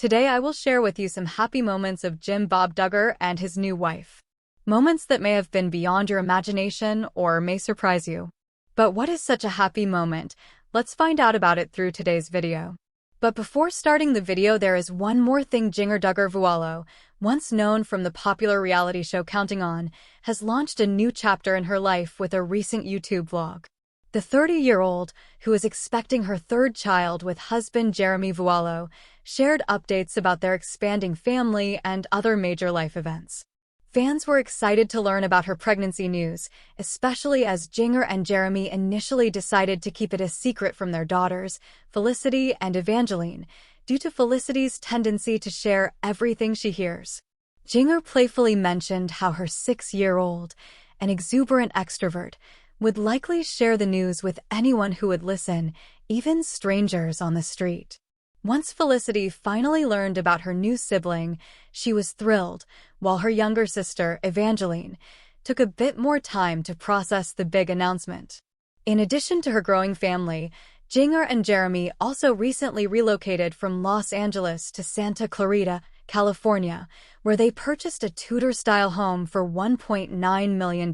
Today I will share with you some happy moments of Bob Duggar and his new wife. Moments that may have been beyond your imagination or may surprise you. But what is such a happy moment? Let's find out about it through today's video. But before starting the video, there is one more thing. Duggar Vuolo, once known from the popular reality show Counting On, has launched a new chapter in her life with a recent YouTube vlog. The 30-year-old, who is expecting her third child with husband Jeremy Vuolo, shared updates about their expanding family and other major life events. Fans were excited to learn about her pregnancy news, especially as Duggar and Jeremy initially decided to keep it a secret from their daughters, Felicity and Evangeline, due to Felicity's tendency to share everything she hears. Duggar playfully mentioned how her 6-year-old, an exuberant extrovert, would likely share the news with anyone who would listen, even strangers on the street. Once Felicity finally learned about her new sibling, she was thrilled, while her younger sister, Evangeline, took a bit more time to process the big announcement. In addition to her growing family, Duggar and Jeremy also recently relocated from Los Angeles to Santa Clarita, California, where they purchased a Tudor-style home for $1.9 million.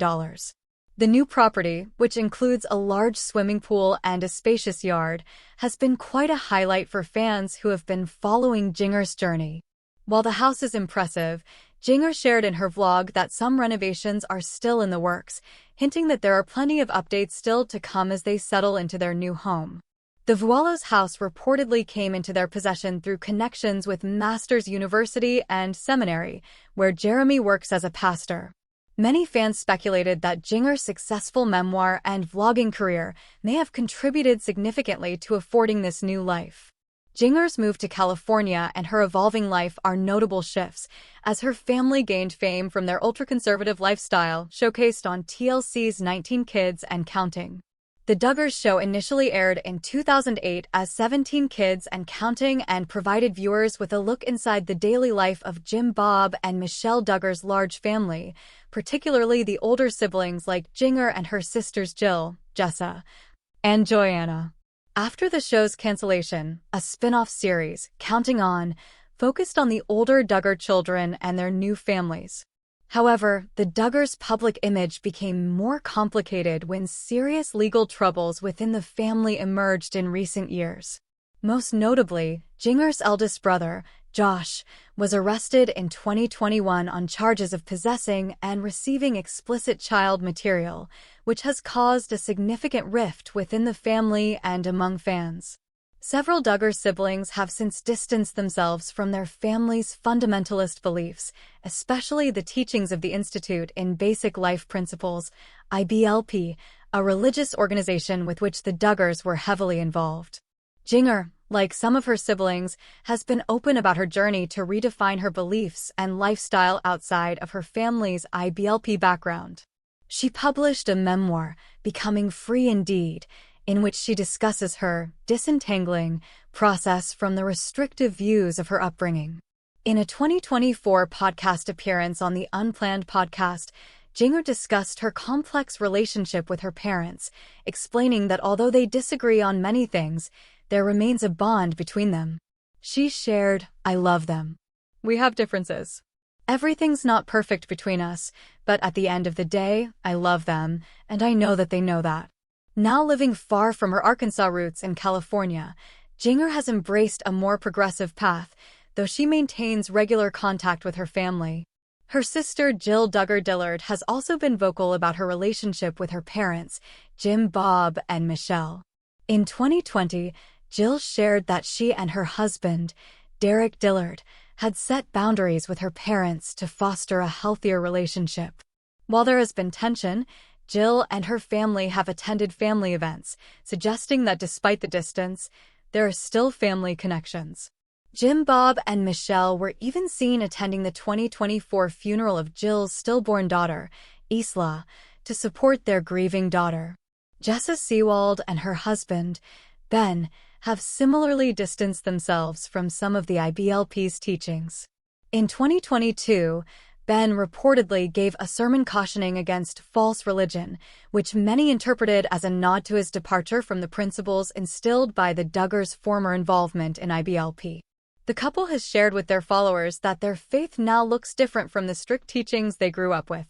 The new property, which includes a large swimming pool and a spacious yard, has been quite a highlight for fans who have been following Duggar's journey. While the house is impressive, Duggar shared in her vlog that some renovations are still in the works, hinting that there are plenty of updates still to come as they settle into their new home. The Vuolo's house reportedly came into their possession through connections with Masters University and Seminary, where Jeremy works as a pastor. Many fans speculated that Duggar's successful memoir and vlogging career may have contributed significantly to affording this new life. Duggar's move to California and her evolving life are notable shifts, as her family gained fame from their ultra-conservative lifestyle showcased on TLC's 19 Kids and Counting. The Duggars show initially aired in 2008 as 17 Kids and Counting and provided viewers with a look inside the daily life of Bob and Michelle Duggar's large family, particularly the older siblings like Duggar and her sisters Jill, Jessa, and Joanna. After the show's cancellation, a spin-off series, Counting On, focused on the older Duggar children and their new families. However, the Duggars' public image became more complicated when serious legal troubles within the family emerged in recent years. Most notably, Duggar's eldest brother, Josh, was arrested in 2021 on charges of possessing and receiving explicit child material, which has caused a significant rift within the family and among fans. Several Duggar siblings have since distanced themselves from their family's fundamentalist beliefs, especially the teachings of the Institute in Basic Life Principles, IBLP, a religious organization with which the Duggars were heavily involved. Duggar, like some of her siblings, has been open about her journey to redefine her beliefs and lifestyle outside of her family's IBLP background. She published a memoir, Becoming Free Indeed, in which she discusses her disentangling process from the restrictive views of her upbringing. In a 2024 podcast appearance on the Unplanned podcast, Duggar discussed her complex relationship with her parents, explaining that although they disagree on many things, there remains a bond between them. She shared, "I love them. We have differences. Everything's not perfect between us, but at the end of the day, I love them, and I know that they know that." Now living far from her Arkansas roots in California, Duggar has embraced a more progressive path, though she maintains regular contact with her family. Her sister Jill Duggar Dillard has also been vocal about her relationship with her parents, Bob and Michelle. In 2020, Jill shared that she and her husband, Derek Dillard, had set boundaries with her parents to foster a healthier relationship. While there has been tension, Jill and her family have attended family events, suggesting that despite the distance, there are still family connections. Bob and Michelle were even seen attending the 2024 funeral of Jill's stillborn daughter, Isla, to support their grieving daughter. Jessa Seawald and her husband, Ben, have similarly distanced themselves from some of the IBLP's teachings. In 2022, Ben reportedly gave a sermon cautioning against false religion, which many interpreted as a nod to his departure from the principles instilled by the Duggars' former involvement in IBLP. The couple has shared with their followers that their faith now looks different from the strict teachings they grew up with.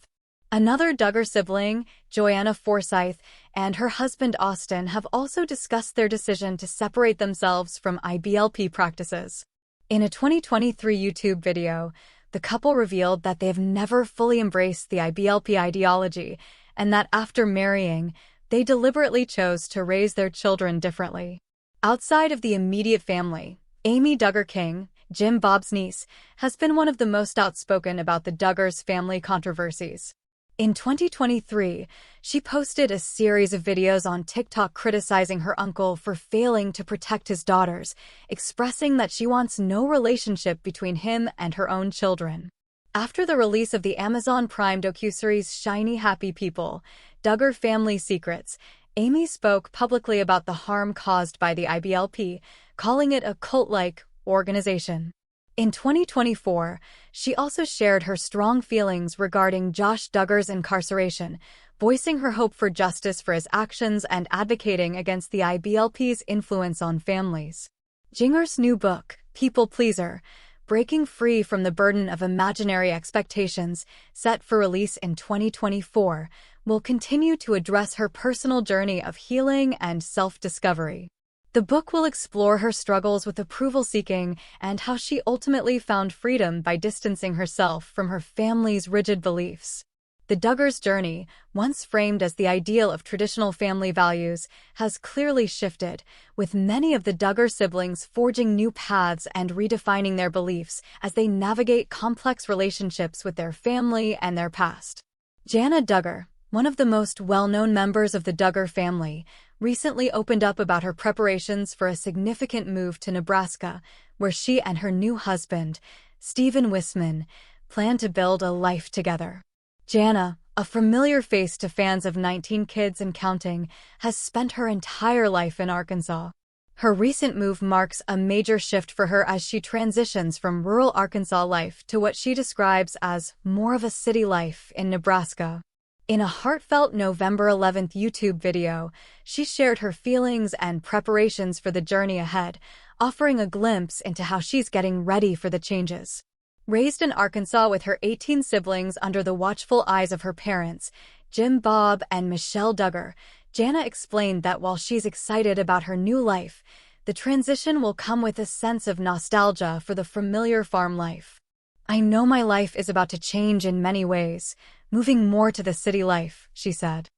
Another Duggar sibling, Joanna Forsyth, and her husband Austin have also discussed their decision to separate themselves from IBLP practices. In a 2023 YouTube video, the couple revealed that they have never fully embraced the IBLP ideology and that after marrying, they deliberately chose to raise their children differently. Outside of the immediate family, Amy Duggar King, Jim Bob's niece, has been one of the most outspoken about the Duggars family controversies. In 2023, she posted a series of videos on TikTok criticizing her uncle for failing to protect his daughters, expressing that she wants no relationship between him and her own children. After the release of the Amazon Prime docuseries Shiny Happy People, Duggar Family Secrets, Amy spoke publicly about the harm caused by the IBLP, calling it a cult-like organization. In 2024, she also shared her strong feelings regarding Josh Duggar's incarceration, voicing her hope for justice for his actions and advocating against the IBLP's influence on families. Jinger's new book, People Pleaser, Breaking Free from the Burden of Imaginary Expectations, set for release in 2024, will continue to address her personal journey of healing and self-discovery. The book will explore her struggles with approval-seeking and how she ultimately found freedom by distancing herself from her family's rigid beliefs. The Duggars' journey, once framed as the ideal of traditional family values, has clearly shifted, with many of the Duggar siblings forging new paths and redefining their beliefs as they navigate complex relationships with their family and their past. Jana Duggar, one of the most well-known members of the Duggar family, recently opened up about her preparations for a significant move to Nebraska, where she and her new husband, Stephen Wisman, plan to build a life together. Jana, a familiar face to fans of 19 Kids and Counting, has spent her entire life in Arkansas. Her recent move marks a major shift for her as she transitions from rural Arkansas life to what she describes as more of a city life in Nebraska. In a heartfelt November 11th YouTube video, she shared her feelings and preparations for the journey ahead, offering a glimpse into how she's getting ready for the changes. Raised in Arkansas with her 18 siblings under the watchful eyes of her parents, Jim Bob and Michelle Duggar, Jana explained that while she's excited about her new life, the transition will come with a sense of nostalgia for the familiar farm life. "I know my life is about to change in many ways, moving more to the city life," she said.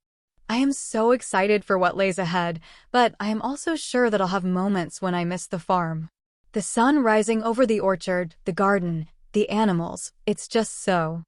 "I am so excited for what lays ahead, but I am also sure that I'll have moments when I miss the farm. The sun rising over the orchard, the garden, the animals, it's just so